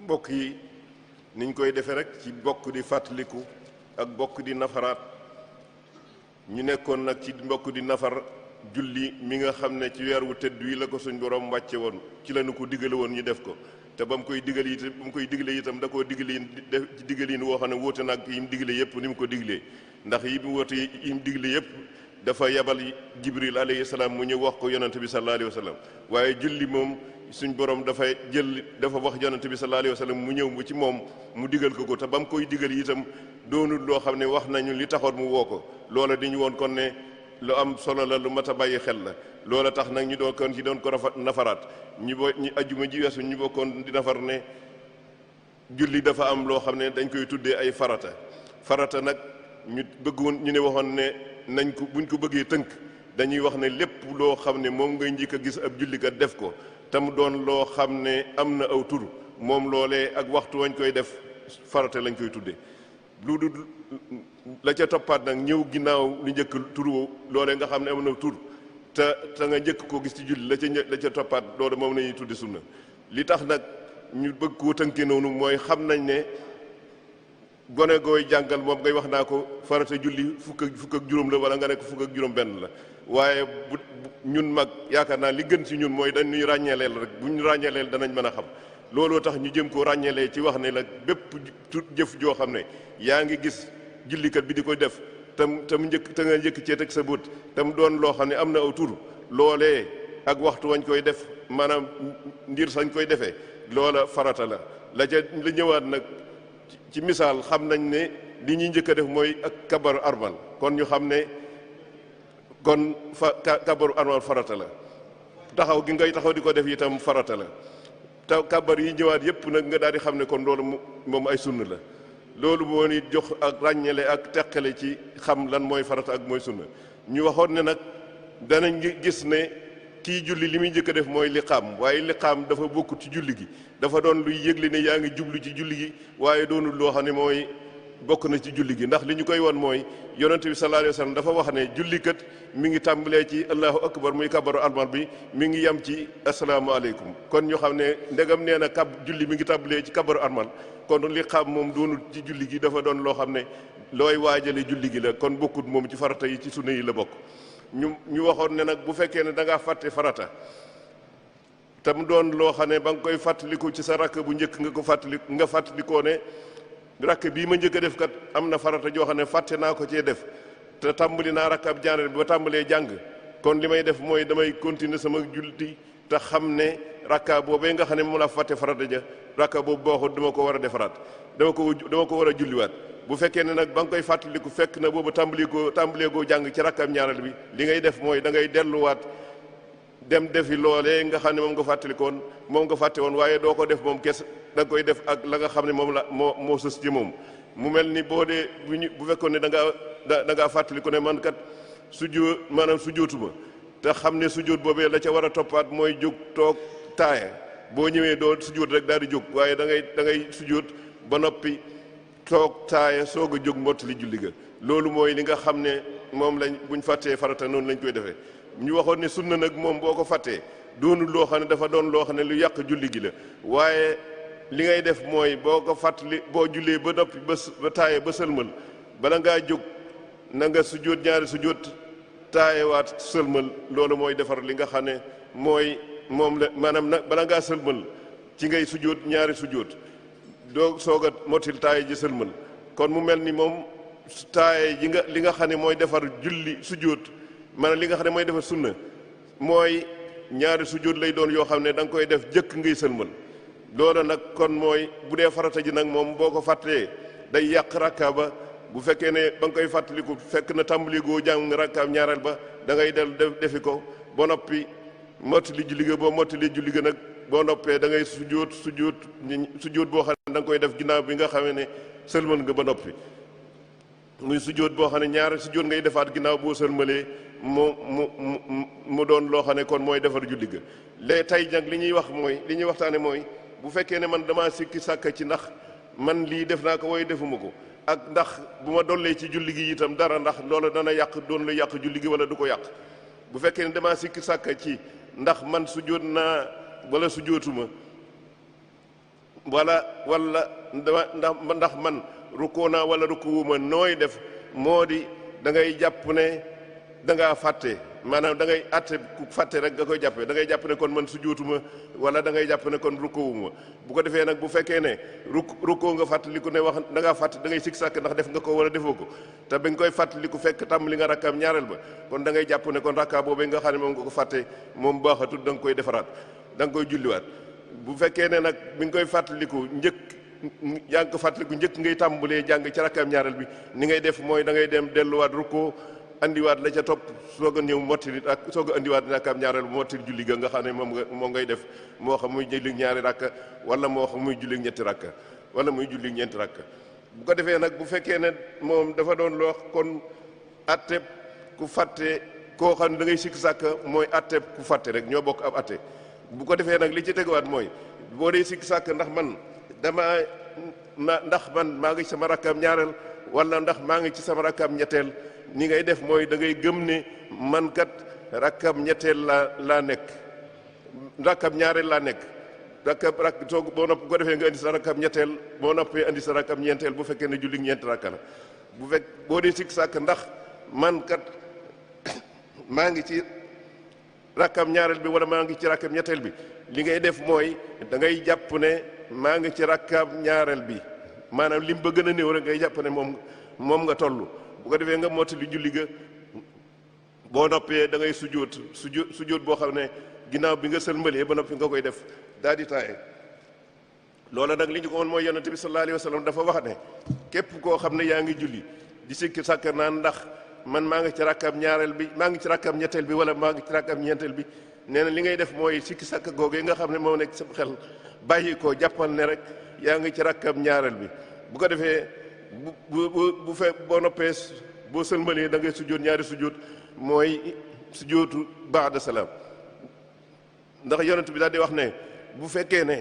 mbokk yi niñ koy defee rek ci bokk di fàttaliku ak bokk di nafaraat ñu nekkoon nag ci mbokk di nafar julli mi nga xam ne ci weer wu tëdd wi la ko suñ borom wàcce woon ci la ñu ko digale woon ñu def ko te ba mu koy digle itam da koo digle def ci digalin woo xam ne wóote nag yi mu digle yëpp ni mu ko diglee ndax yi mu wóote yi mu digle yëpp dafa yabal Jibril alayhi salaam mu ñëw wax ko yonante bi sallallahu alayhi wa sallam waaye julli moom suñ borom dafa wax yonante bi sallallahu alayhi wa sallam mu ñëw mu ci moom mu digal ko te ba mu koy digal itam doonul loo xam ne wax nañu li taxoon mu woo ko loola di ñu woon kon ne lu am solo la lu mat a bàyyi xel la loola tax nag ñu doon ko nafaraat ñi ajjuma ji weesu ñu bokkoon di nafar ne julli dafa am loo xam ne dañ koy tuddee ay farata nag ñu bëggoon ñu ne waxoon ne nañ ko buñ ko bëggee tënk dañuy wax ne lépp loo xam ne moom ngay njëkk a gis ab jullikat def ko te mu doon loo xam ne am na aw tur moom loolee ak waxtu wañ koy def farata lañ koy tuddee lu dul la ca toppaat nag ñëw ginnaaw lu njëkk tur loolee nga xam ne am na tur te nga njëkk koo gis ci julli la ca toppaat loolu moom la ñuy tudde sunna li tax nag ñu bëgg koo tënkee noonu mooy xam nañ ne gone gooy jàngal moom ngay wax naa ko farata julli fukk ak juróom la wala nga nekk fukk ak juróom benn la waaye bu ñun mag yaakaar naa li gën ci ñun mooy dañuy ràññeeleel rek bu ñu ràññeeleel danañ mën a xam looloo tax ñu jëm koo ràññeelee ci wax ne la bépp jëf joo xam ne yaa ngi gis jullikat bi di koy def tam nga njëkk cee teg sa bët tam doon loo xam ne am na aw tur loolee ak waxtu wañ koy def maanaam ndir sañ koy defee loola farata la ñëwaat nag ci misaal xam nañ ne li ñuy njëkk a def mooy ak kabaru armal kon ñu xam ne kon kabaru armal farata la taxaw gi ngay taxaw di ko def itam farata la te kabar yi ñëwaat yépp nag nga daal di xam ne kon loolu moom ay sunna la loolu moo ni jox ak ràññale ak teqale ci xam lan mooy farata ak mooy sunna ñu waxoon ne nag danañ gis ne kii julli li muy njëkk a def mooy liqaam waaye liqaam dafa bokk ci julli gi dafa doon luy yëgle ne yaa ngi jublu ci julli gi waaye doonul loo xam ne mooy bokk na ci julli gi ndax li ñu koy won mooy yonent bi sallallahu alayhi wa sallam dafa wax ne jullikat mi ngi tàmbalee ci allahu akbar muy kabaru armal bi mi ngi yem ci asalaamaaleykum kon ñu xam ne ndegam nee na julli mi ngi tàmbalee ci kabaru armal kon li xam moom doonul ci julli gi dafa doon loo xam ne looy waajale julli gi la kon bokkut moom ci farata yi ci sunna yi la bokk ñu waxoon ne nag bu fekkee ne da ngaa fàtte farata tam doon loo xam ne ba nga koy fàttaliku ci sa rakk bu njëkk nga fàttalikoo ne rakk bii ma njëkk a def kat am na farata joo xam ne fàtte naa ko cee def te tàmbali naa rakk ab ñaareel bi ba tàmbalee jàng kon li may def mooy damay continuer sama julli te xam ne rakka boobee nga xam ne mu la fàtte farata ja rakka boobu baaxut dama ko war a defaraat dama ko war a julliwaat bu fekkee ne nag ba nga koy fàttaliku fekk na boobu tàmbalee goo jàng ci rakk ab ñaareel bi li ngay def mooy da ngay delluwaat dem defi loolee nga xam ne moom nga fàtte woon waaye doo ko def moom kes da nga koy def ak la nga xam ne moom la moo sës ci moom mu mel ni boo dee bu fekkoon ne da ngaa fàttaliku ne man kat sujjóotuma te xam ne sujjóot boobee la ca war a toppaat mooy jóg toog taaye boo ñëwee doo sujjóot rek daal di jóg waaye da ngay sujjóot ba noppi toog taaye soog a jóg mottali julli ga loolu mooy li nga xam ne moom lañ buñ fàttee farata noonu lañ koy defee ñu waxoon ne sunna nag moom boo ko fàttee doonul loo xam ne dafa doon loo xam ne lu yàq julli gi la waaye li ngay def mooy boo ko fàttali boo jullee ba noppi ba taaye ba sëlmal bala ngaa jóg na nga sujjóot ñaari sujjóot taayewaat sëlmal loolu mooy defar li nga xam ne moom la maanaam nag bala ngaa sëlmal ci ngay sujjóot ñaari sujjóot doo soog a motil taaye ji sëlmal kon mu mel ni moom taaye ji li nga xam ne mooy defar julli sujjóot maanaam li nga xam ne mooy defar sunna mooy ñaari sujjóot lay doon yoo xam ne da nga koy def jëkk ngay sëlmal loolu nag kon mooy bu dee farata ji nag moom boo ko fàttalee day yàq rakka ba bu fekkee ne ba nga koy fàttaliku fekk na tàmbali goo jàng rakkaam ñaareel ba da ngay defi ko ba noppi mottali julli ga boo mottali julli ga nag boo noppee da ngay sujjóot boo xam ne da nga koy def ginnaaw bi nga xamee ne sëlmal nga ba noppi muy sujjóot boo xam ne ñaari sujjóot ngay defaat ginnaaw boo sëlmalee mu doon loo xam ne kon mooy defar julli ga léegi tey nag li ñuy waxtaane mooy bu fekkee ne man damaa sikki sàkka ci ndax man lii def naa ko waaye defuma ko ak ndax bu ma dollee ci julli gi itam dara ndax loolu dana doon la yàq julli gi wala du ko yàq bu fekkee ne damaa sikki sàkka ci ndax man sujjóot naa wala sujjóotuma wala ndax man rukkoo naa wala rukkuwuma nooy def moo di da ngay jàpp ne da ngaa fàtte maanaam da ngay atte ku fàtte rek nga koy jàppee da ngay jàpp ne kon man sujuutuma wala da ngay jàpp ne kon rukkoowuma bu ko defee nag bu fekkee ne rukkoo nga fàttaliku ne wax da ngaa fàtte da ngay sikk sàkk ndax def nga ko wala defoo ko te bi nga koy fàttaliku fekk tàmbali nga rakkaam ñaareel ba kon da ngay jàpp ne kon rakkaa boobee nga xam ne moom nga ko fàtte moom baaxatul da nga koy defaraat da nga koy julliwaat bu fekkee ne nag bi nga koy fàttaliku yaa ngi ko fàttaliku njëkk ngay tàmbalee jàng ci rakkaam ñaareel bi ni ngay def mooy da ngay dem delluwaat rukkoo andiwaat la ca topp soog a ñëw mottali ak soog a andiwaat rakkaam ñaareel bu mottali julli ga nga xam ne moo ngay def moo xam muy julli ñaari rakka wala moo xam muy julli ñetti rakka wala muy julli ñeenti rakka bu ko defee nag bu fekkee ne moom dafa doon loo kon atteb ku fàtte koo xam ne da ngay sikk sàkk mooy atteb ku fàtte rek ñoo bokk ab atte bu ko defee nag li ci teguwaat mooy boo dee sikk sàkk ndax ndax man maa ngi ci sama rakkaam ñaareel wala ndax maa ngi ci sama rakkaam ñetteel ni ngay def mooy da ngay gëm ne man kat rakkam ñetteel laa nekk rakkam ñaareel laa nekk soo boo nopp ko defee nga indi sa rakkam ñetteel boo noppee indi sa rakkam ñeenteel bu fekkee ne julli ñeenti rakka la bu fekk boo dee sikk sàkk ndax man kat maa ngi ci rakkam ñaareel bi wala maa ngi ci rakkam ñetteel bi li ngay def mooy da ngay jàpp ne maa ngi ci rakkam ñaareel bi maanaam lim ba gën a néew rek ngay jàpp ne moom nga toll bu ko defee nga mottali julli ga boo noppee da ngay sujjóot boo xam ne ginnaaw bi nga sëlmalee ba noppi nga koy def daal di taaye loola nag li ñu ko woon mooy yonent bi sallallahu alayhi wa sallam dafa wax ne képp koo xam ne yaa ngi julli di sikki sàkk naan ndax man maa ngi ci rakkam ñaareel bi maa ngi ci rakkam ñetteel bi wala maa ngi ci rakkam ñeenteel bi nee na li ngay def mooy sikki sàkk googee nga xam ne moo nekk sa xel bàyyi ko jàppal ne rek yaa ngi ci rakkam ñaareel bi bu ko defee bu boo noppee boo sëlmalee da ngay sujjóot ñaari sujjóot mooy sujjóotu ba'da salaam ndax yonent bi daal di wax ne bu fekkee ne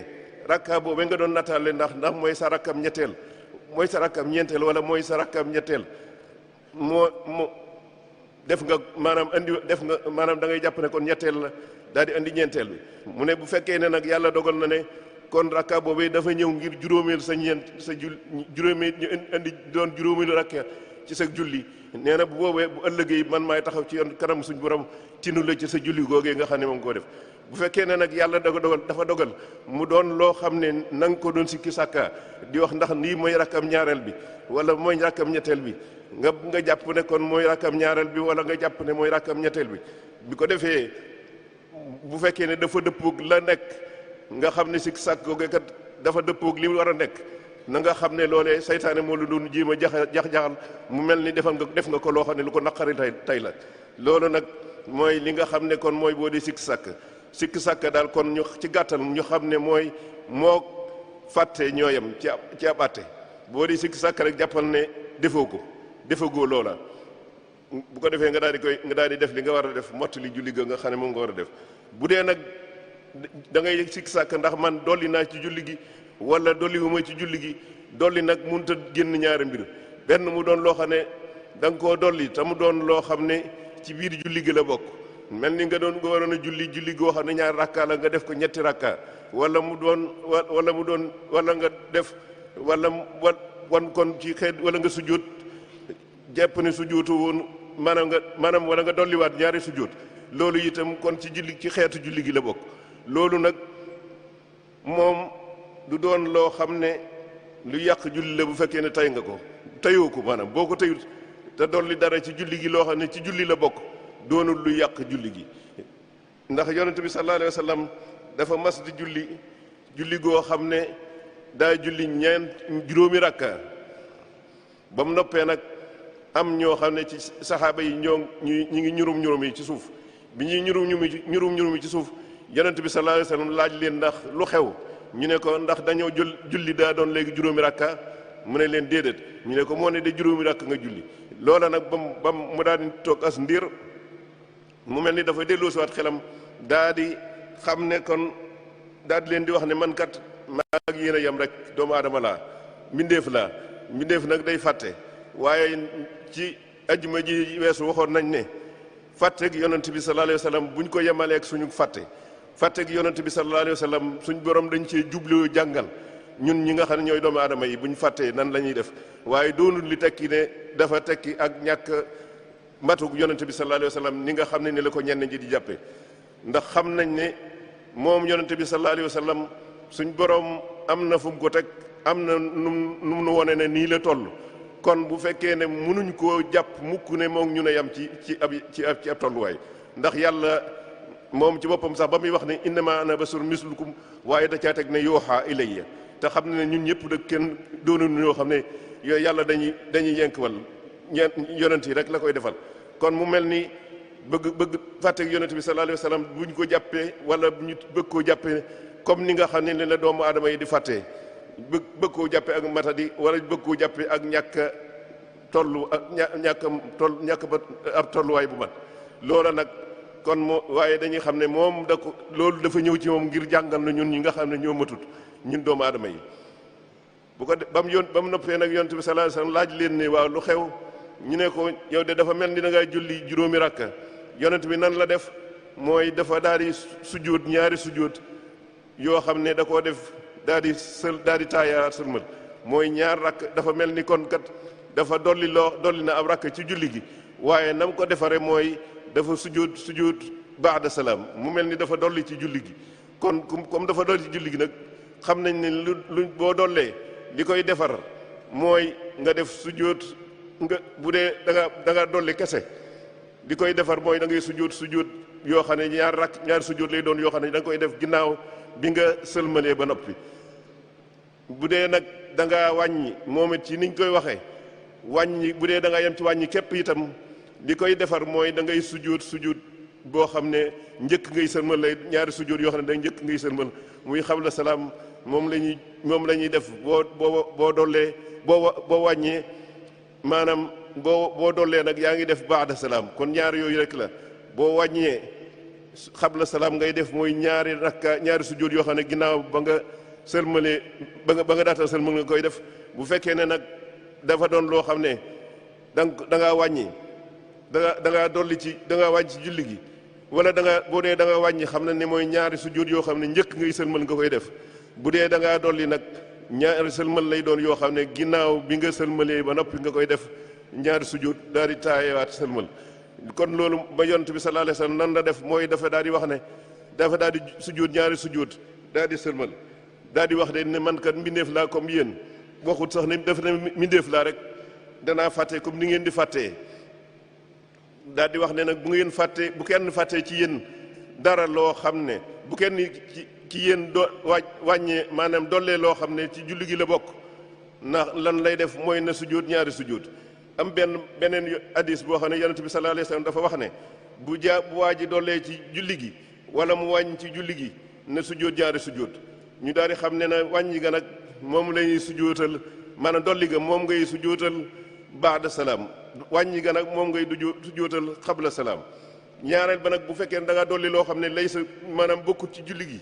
rakka boobu nga doon nattaale ndax mooy sa rakkam ñetteel mooy sa rakkam ñeenteel wala mooy sa rakkam ñetteel moo def nga maanaam da ngay jàpp ne kon ñetteel la daal di andi ñeenteel bi mu ne bu fekkee ne nag yàlla dogal na ne kon rakka boobu dafa ñëw ngir juróomeel sa juróomeel ñu indi doon juróomeelu rakka ci sa julli nee na bu boobee bu ëllëgee man maay taxaw ci yoon kanam suñ borom tinu la ci sa julli googee nga xam ne moom koo def bu fekkee ne nag yàlla dafa dogal mu doon loo xam ne na nga ko doon sikki sàkka di wax ndax nii mooy rakkam ñaareel bi wala mooy rakkam ñetteel bi nga jàpp ne kon mooy rakkam ñaareel bi wala nga jàpp ne mooy rakkam ñetteel bi ko defee bu fekkee ne dafa dëppoog la nekk nga xam ne sikki sàkk googee kat dafa dëppoog li war a nekk na nga xam ne loolee saytaane moo la doon jéem a jax-jaxal mu mel ni def nga ko loo xam ne lu ko naqari tey la loolu nag mooy li nga xam ne kon mooy boo dee sikki sàkk daal kon ñu ci gàttal ñu xam ne mooy moo fàtte ñooyam ci ab àtte boo dee sikki sàkk rek jàppal ne defagoo loola bu ko defee nga daal di def li nga war a def mottali julli ga nga xam ne moom nga war a def bu dee nag da ngay sikki sàkk ndax man dolli naa ci julli gi wala dolli wu ma ci julli gi dolli nag mënut a génn ñaari mbir benn mu doon loo xam ne da nga koo dolli te mu doon loo xam ne ci biir julli gi la bokk mel ni nga waroon a julli goo xam ne ñaari rakka la nga def ko ñetti rakka wala nga def wan kon ci xeet wala nga sujjóot jàpp ne sujjóotu woon maanaam wala nga dolliwaat ñaari sujjóot loolu itam kon ci xeetu julli gi la bokk loolu nag moom du doon loo xam ne lu yàq julli la bu fekkee ne tay nga ko tayoo ko maanaam boo ko tayut te dolli dara ci julli gi loo xam ne ci julli la bokk doonul lu yàq julli gi ndax yonent bi sallallahu alayhi wa sallam dafa mas di julli goo xam ne daa julli juróomi rakka ba mu noppee nag am ñoo xam ne ci saxaaba yi ñi ngi ñurum yi ci suuf bi ñuy ñurum yi ci suuf yonent bi sallallahu alayhi wa sallam laaj leen ndax lu xew ñu ne ko ndax dañoo julli daa doon léegi juróomi rakka mu ne leen déedéet ñu ne ko moo ne de juróomi rakka nga julli loola nag bam mu daal di toog as ndiir mu mel ni dafa delloo si waat xelam daa di xam ne kon daal di leen di wax ne man kat maa ak yéen a yem rek doomu aadama laa mbindeef nag day fàtte waaye ci ajjuma ji weesu waxoon nañ ne fàtte gi yonent bi sallallahu alayhi wa sallam buñ ko yemaleeg suñu fàtte gi yonent bi sallallahu alayhi wa sallam suñ borom dañ cee jublu jàngal ñun ñi nga xam ne ñooy doomu aadama yi bu ñu fàttee nan la ñuy def waaye doonul li tekki ne dafa tekki ak ñàkk matu yonent bi sallallahu alayhi wa sallam ni nga xam ne ni la ko ñenn ñi di jàppe ndax xam nañ ne moom yonent bi sallallahu alayhi wa sallam suñ borom am na fu mu ko teg am na nu mu wone ne nii la toll kon bu fekkee ne mënuñ koo jàpp mukk ne moom ñu ne yam ci ab tolluwaay ndax yàlla moom ci boppam sax ba muy wax ne innama ana basharun mislukum waaye da caa teg ne yooxaa ilayya te xam ne ñun ñëpp da kenn doonu ñoo xam ne yooyu yàlla dañuy yenkwal yonent yi rek la koy defal kon mu mel ni bëgg fàtteeg yonent bi sallallahu alayhi wa sallam buñ ko jàppee wala bu ñu bëgg koo jàppee comme ni nga xam ne la doomu aadama yi di fàttee bëgg koo jàppee ak matadi wala bëgg koo jàppee ak ñàkk tollu ak ñàkk ba ab tolluwaay bu mat loola nag kon waaye dañuy xam ne moom loolu dafa ñëw ci moom ngir jàngal na ñun ñi nga xam ne ñoo matut ñun doomu aadama yi bu ko ba mu noppee nag yonent bi sallallahu alayhi wasallam laaj leen ne waaw lu xew ñu ne ko yow de dafa mel ni da ngay julli juróomi rakka yonent bi nan la def mooy dafa daal di sujjóot ñaari sujjóot yoo xam ne da koo def daal di taayaat sëlmal mooy ñaar rakk dafa mel ni kon kat dafa dolli na ab rakk ci julli gi waaye nam ko defare mooy dafa sujjóot ba'da salaam mu mel ni dafa dolli ci julli gi kon comme dafa dolli ci julli gi nag xam nañ ne lu boo dollee li koy defar mooy nga def sujjóot nga bu dee da nga dolli kese li koy defar mooy da ngay sujjóot yoo xam ne ñaar sujjóot lay doon yoo xam ne da nga koy def ginnaaw bi nga sëlmalee ba noppi bu dee nag da nga wàññi moom it ci niñ koy waxee wàññi bu dee da nga yem ci wàññi képp itam li koy defar mooy da ngay sujjóot boo xam ne njëkk ngay sëlmal lay ñaari sujjóot yoo xam ne da njëkk ngay sëlmal muy xabla salaam moom la ñuy def boo dollee boo wàññee maanaam boo dollee nag yaa ngi def baada salaam kon ñaar yooyu rek la boo wàññee xabla salaam ngay def mooy ñaari sujjóot yoo xam ne ginnaaw ba nga sëlmalee ba nga daatal sëlmal nga koy def bu fekkee ne nag dafa doon loo xam ne da ngaa wàññi da ngaa dolli da ngaa wàññi ci julli gi wala boo dee da nga wàññi xam na ne mooy ñaari sujjóot yoo xam ne njëkk ngay sëlmal nga koy def bu dee da ngaa dolli nag ñaari sëlmal lay doon yoo xam ne ginnaaw bi nga sëlmalee ba noppi nga koy def ñaari sujjóot daal di taayewaat sëlmal kon loolu ba yonent bi sallallahu alayhi wasallam nan la def mooy dafa daal di wax ne dafa daal di sujjóot ñaari sujjóot daal di sëlmal daal di wax de ne man kat mbindeef laa comme yéen waxut sax ne dafa ne mbindeef laa rek danaa fàtte comme ni ngeen di fàttee daal di wax ne nag bu kenn fàttee ci yéen dara loo xam ne bu kenn ci yéen wàññee maanaam dollee loo xam ne ci julli gi la bokk ndax lan lay def mooy na sujjóot ñaari sujjóot am beneen hadis boo xam ne yonent bi sallallahu alayhi wasallam dafa wax ne bu waa ji dollee ci julli gi wala mu wàññ ci julli gi na sujjóot ñaari sujjóot ñu daal di xam ne na wàññi ga nag moom la ñuy sujjóotal maanaam dolli ga moom ngay sujjóotal baada salaam wàññi ga nag moom ngay sujjóotal xabla salaam ñaareel ba nag bu fekkee ne da ngaa dolli loo xam ne lay sa maanaam bokkut ci julli gi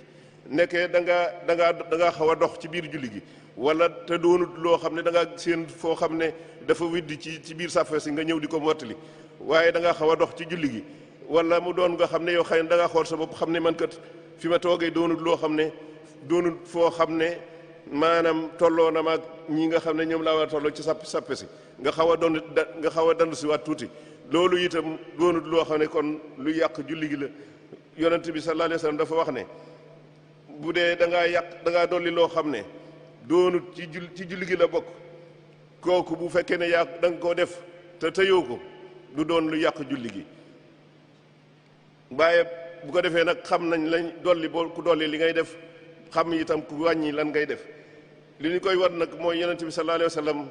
nekkee da ngaa xaw a dox ci biir julli gi wala te doonut loo xam ne da ngaa seen foo xam ne dafa widdi ci biir sàppe si nga ñëw di ko mottali waaye da ngaa xaw a dox ci julli gi wala mu doon nga xam ne yow xëy na da ngaa xool sa bopp xam ne man kat fi ma toogee doonut loo xam ne doonut foo xam ne maanaam tolloo na maag ñi nga xam ne ñoom laa war a tolloo ci sàppe si nga xaw a dandu si waat tuuti loolu itam doonut loo xam ne kon lu yàq julli gi la yonent bi sallallahu alayhi wasallam dafa wax ne bu dee da ngaa dolli loo xam ne doonut ci julli gi la bokk kooku bu fekkee ne da nga koo def te tëyoo ko du doon lu yàq julli gi waaye bu ko defee nag xam nañ lañ dolli ku dolli li ngay def xam itam ku wàññi lan ngay def li ñu koy war nag mooy yonent bi sallallahu alayhi wasallam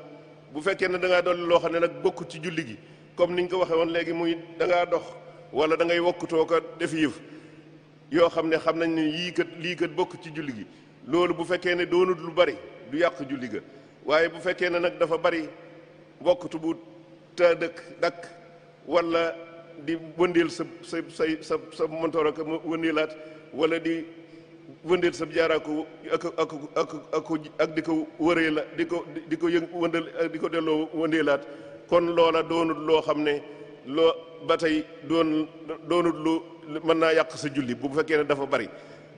bu fekkee ne da ngaa dolli loo xam ne nag bokkut ci julli gi comme niñ ko waxee woon léegi muy da ngaa dox wala da ngay wokkutoo ko def yëf yoo xam ne xam nañ ne lii kat bokk ci julli gi loolu bu fekkee ne doonut lu bari du yàq julli ga waaye bu fekkee ne nag dafa bari wokkutu bu ta dakk wala di wëndeel sa montoor ak wëndeelaat wala di wëndeel sa jaaraako ak di ko wëree la di ko yëng wëndeel di ko delloo wëndeelaat kon loola doonut loo xam ne ba tey doonut lu mën naa yàq sa julli bu fekkee ne dafa bari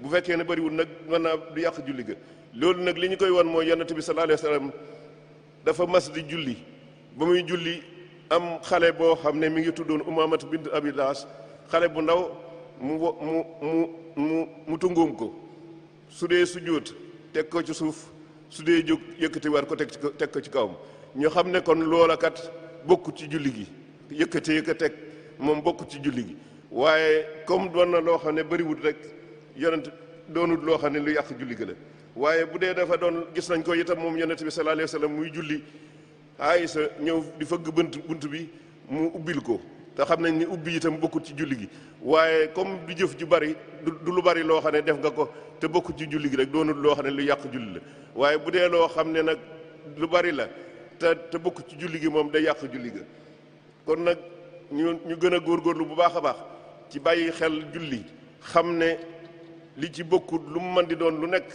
bu fekkee ne bëriwul nag mën naa du yàq julli ga. loolu nag li ñu koy won mooy yonent bi sallallahu alayhi wa sallam dafa mas di julli ba muy julli am xale boo xam ne mi ngi tuddoon Umaamatu bint Abil Aas xale bu ndaw mu tungoom ko su dee sujjóot teg ko ci suuf su dee jóg yëkkati war ko teg ko ci kawam ñu xam ne kon loola kat bokku ci julli gi yëkkati teg moom bokku ci julli gi waaye comme doon na loo xam ne bëriwut rek yonent doonut loo xam ne lu yàq julli gi la. waaye bu dee dafa doon gis nañ ko itam moom yonent bi sallallahu alayhi wa sallam muy julli Aysa ñëw di fëgg bunt bi mu ubbil ko te xam nañ ni ubbi itam bokkut ci julli gi waaye comme du jëf ju bari du lu bari loo xam ne def nga ko te bokkut ci julli gi rek doonut loo xam ne lu yàq julli la. waaye bu dee loo xam ne nag lu bari la te bokkut ci julli gi moom day yàq julli ga. kon nag ñu gën a góorgóorlu bu baax a baax ci bàyyi xel julli xam ne li ci bokkut lu mu mën di doon lu nekk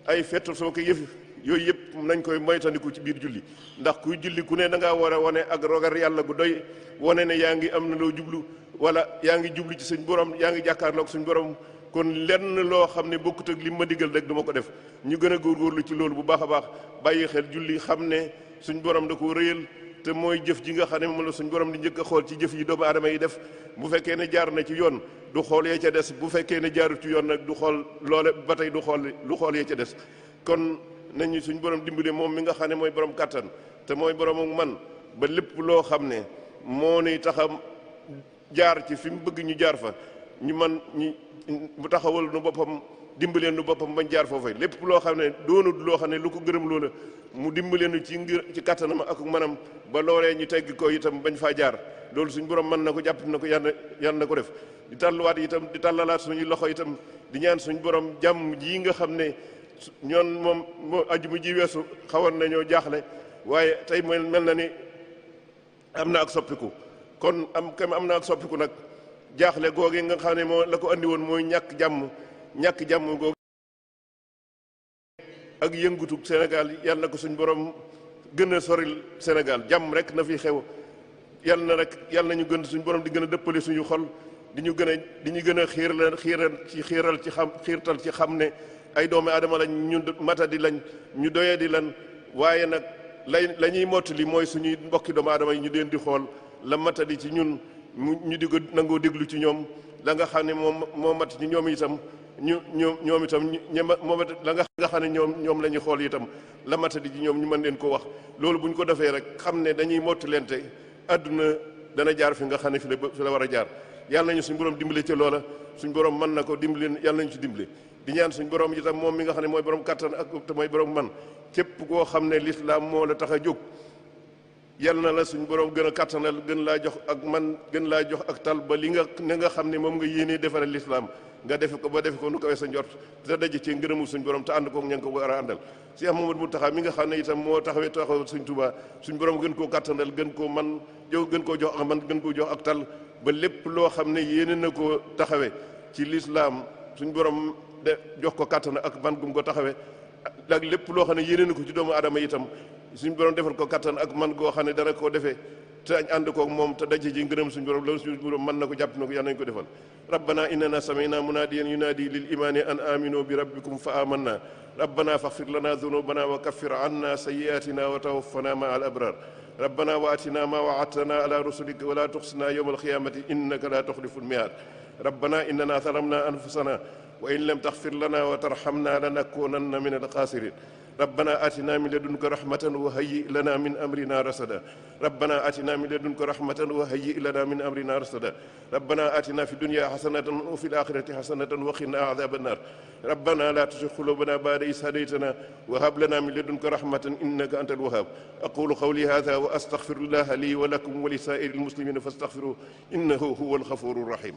ay fett soo ko yëf yooyu yëpp nañ koy moytandiku ci biir julli ndax kuy julli ku ne da ngaa war a wane ak rogar yàlla gu doy wane ne yaa ngi am na loo jublu wala yaa ngi jublu ci suñ borom yaa ngi jàkkaarloog suñ borom kon lenn loo xam ne bokkut ak li ma digal rek du ma ko def. ñu gën a góorgóorlu ci loolu bu baax a baax bàyyi xel julli xam ne suñ borom da koo rëyal te mooy jëf ji nga xam ne moom la suñ borom di njëkk a xool ci jëf yi doomu aadama yi def. bu fekkee ne jaar na ci yoon du xool yee ca des bu fekkee ne jaarut ci yoon nag du xool loole ba tey du xool yee ca des. kon nañu suñ borom dimbale moom mi nga xam ne mooy borom kàttan te mooy borom man ba lépp loo xam ne moo ni taxam jaar ci fi mu bëgg ñu jaar fa ñu man ñu bu taxawal nu boppam dimbaleen nu boppam bañ jaar foofa lépp loo xam ne doonut loo xam ne lu ko gërëm loola mu dimbaleenu ci kàttanam ak manam ba loolee ñu tegg ko itam bañ faa jaar. loolu suñ borom mën na ko jàpp na ko yàlla na ko def di tàlluwaat itam di tàllalaat suñuy loxo itam di ñaan suñ borom jàmm ji nga xam ne ñoon moom moo ajjuma ji weesu xawoon nañoo jaaxle waaye tey mel na ni am na ak soppiku kon am na ak soppiku nag jaaxle googu nga xam ne moo la ko andi woon mooy ñàkk jàmm googu ak yëngutug Sénégal yàlla na ko suñ borom gën a soril Sénégal jàmm rek na fi xew yàlla nañu gën suñ borom di gën a dëppale suñu xol di ñu gën a xiirtal ci xam ne ay doomi aadama lañ ñu matadi lañ ñu doyee di lan waaye nag la ñuy mottali mooy suñuy mbokki doomu aadama yi ñu leen di xool la matadi ci ñun ñu di ko nangoo déglu ci ñoom la nga xam ne moo mat ci ñoom itam ñoom itam la nga xam ne ñoom la ñuy xool itam la matadi ci ñoom ñu mën leen ko wax. loolu bu ñu ko defee rek xam ne dañuy mottaleente àdduna dana jaar fi nga xam ne fi la war a jaar yàlla nañu suñu borom dimbale ci loola suñu borom mën na ko dimbale yàlla nañu ci dimbale. di ñaan suñ borom itam moom mi nga xam ne mooy borom kattan ak te mooy borom man képp koo xam ne lislaam moo la tax a jóg yal na la suñ borom gën a kattanal gën laa jox ak man gën laa jox ak tal ba li nga xam ne moom nga yéenee defaree lislaam nga defe ko nu kawee sa njort te daje ci ngërëmul suñ borom te ànd koog ña nga ko war a àndal. Cheikh Mamadou Mountakha mi nga xam ne itam moo taxawee suñ Touba suñ borom gën koo kattanal gën koo man gën koo jox ak man gën koo jox ak tal ba lépp loo xam ne yéene na koo taxawee ci lislaam suñ borom de jox ko kàttan ak man gum ko taxawee ak lépp loo xam ne yéene na ko ci doomu aadama itam suñu borom defal ko kàttan ak man goo xam ne dana koo defee te ànd koog moom te daje ji ngërëm suñu borom loolu suñu borom mën na ko jàpp na ko yàlla nañu ko defal. rabbana innana sami'na munadiyan yunadi lil imani an aminu bi rabbikum fa amanna rabbana faghfir lana dhunubana wa kaffir anna sayyi'atina wa tawaffana ma'a al abrar rabbana wa atina ma wa'adtana ala rusulika wa la tukhzina yawma al qiyamati innaka la tukhlifu al mi'ad rabbana innana zalamna anfusana وإن لم تغفر لنا وترحمنا لنكونن من الخاسرين ربنا آتنا من لدنك رحمة وهيئ لنا من أمرنا رشدا ربنا آتنا من لدنك رحمة وهيئ لنا من أمرنا رشدا ربنا آتنا في الدنيا حسنة وفي الآخرة حسنة وقنا عذاب النار ربنا لا تزغ قلوبنا بعد إذ هديتنا وهب لنا من لدنك رحمة إنك أنت الوهاب أقول قولي هذا وأستغفر الله لي ولكم ولسائر المسلمين فاستغفروه إنه هو الغفور الرحيم